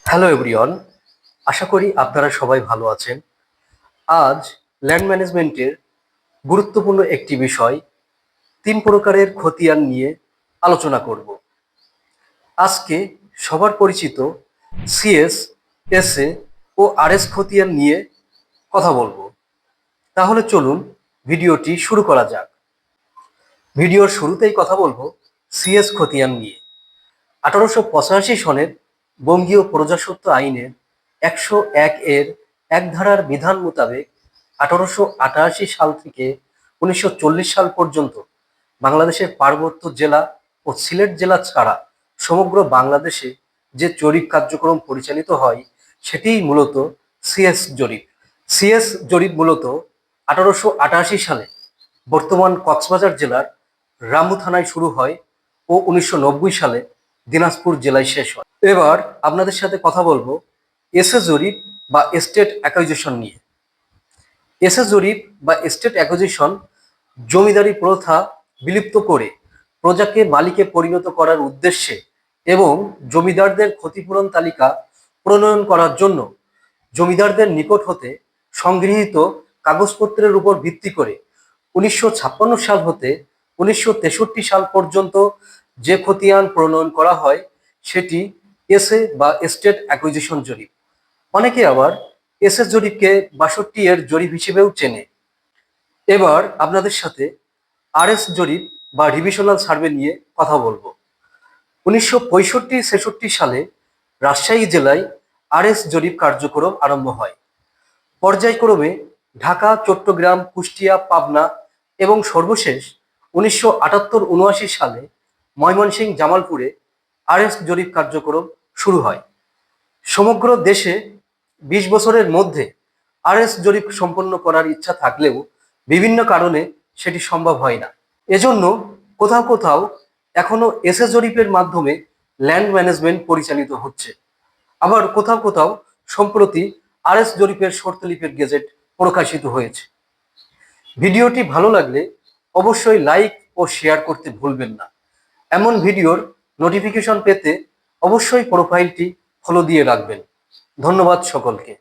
Hello everyone, আশা করি আপনারা সবাই ভালো আছেন। আজ ল্যান্ড ম্যানেজমেন্টের গুরুত্বপূর্ণ একটি বিষয় ৩ প্রকারের খতিয়ান নিয়ে আলোচনা করব। আজকে সবার পরিচিত সিএস, এসএ ও আরএস খতিয়ান নিয়ে কথা বলবো। তাহলে চলুন ভিডিওটি শুরু করা যাক। ভিডিওর শুরুতেই কথা বলবো সিএস খতিয়ান নিয়ে। ১৮৮৫ সনের বঙ্গীয় প্রজাস্বত্ব আইনের ১০১ এর এক ধারার বিধান মোতাবেক ১৮৮৮ সাল থেকে ১৯৪০ সাল পর্যন্ত বাংলাদেশের পার্বত্য জেলা ও সিলেট জেলা ছাড়া সমগ্র বাংলাদেশে যে জরিপ কার্যক্রম পরিচালিত হয় সেটিই মূলত সিএস জরিপ। সিএস জরিপ মূলত ১৮৮৮ সালে বর্তমান কক্সবাজার জেলার রামু থানায় শুরু হয় ও ১৯৯০ সালে দিনাজপুর জেলায় শেষ হয়। এবার আপনাদের সাথে কথা বলবো এসএ জরিপ বা এস্টেট অ্যাকুইজিশন নিয়ে। এসএ জরিপ বা এস্টেট অ্যাকুইজিশন জমিদারি প্রথা বিলুপ্ত করে প্রজাকে মালিকে পরিণত করার উদ্দেশ্যে এবং জমিদারদের ক্ষতিপূরণ তালিকা প্রণয়ন করার জন্য জমিদারদের নিকট হতে সংগৃহীত কাগজপত্রের উপর ভিত্তি করে ১৯৫৬ সাল হতে ১৯৬৩ সাল পর্যন্ত যে খতিয়ান প্রণয়ন করা হয় সেটি এসএ বা এস্টেট অ্যাকুইজিশন জরিপ। অনেকে আবার এসএ জরিপকে ৬২ এর জরিপ হিসেবেও চেনে। এবার আপনাদের সাথে আরএস জরিপ বা রিভিশনাল সার্ভে নিয়ে কথা বলবো। ১৯৬৫-৬৬ সালে রাজশাহী জেলায় আরএস জরিপ কার্যক্রম আরম্ভ হয়। পর্যায়ক্রমে ঢাকা, চট্টগ্রাম, কুষ্টিয়া, পাবনা এবং সর্বশেষ ১৯৭৮-৭৯ সালে ময়মনসিংহ, জামালপুরে আরএস জরিপ কার্যক্রম শুরু হয়। সমগ্র দেশে ২০ বছরের মধ্যে আরএস জরিপ সম্পন্ন করার ইচ্ছা থাকলেও বিভিন্ন কারণে সেটি সম্ভব হয় না। এজন্য কোথাও কোথাও এখনো এসএ জরিপের মাধ্যমে ল্যান্ড ম্যানেজমেন্ট পরিচালিত হচ্ছে। আবার কোথাও কোথাও সম্প্রতি আরএস জরিপের শর্তলিপির গেজেট প্রকাশিত হয়েছে। ভিডিওটি ভালো লাগলে অবশ্যই লাইক ও শেয়ার করতে ভুলবেন না। এমন ভিডিওর নোটিফিকেশন পেতে অবশ্যই প্রোফাইলটি ফলো দিয়ে রাখবেন। ধন্যবাদ সকলকে।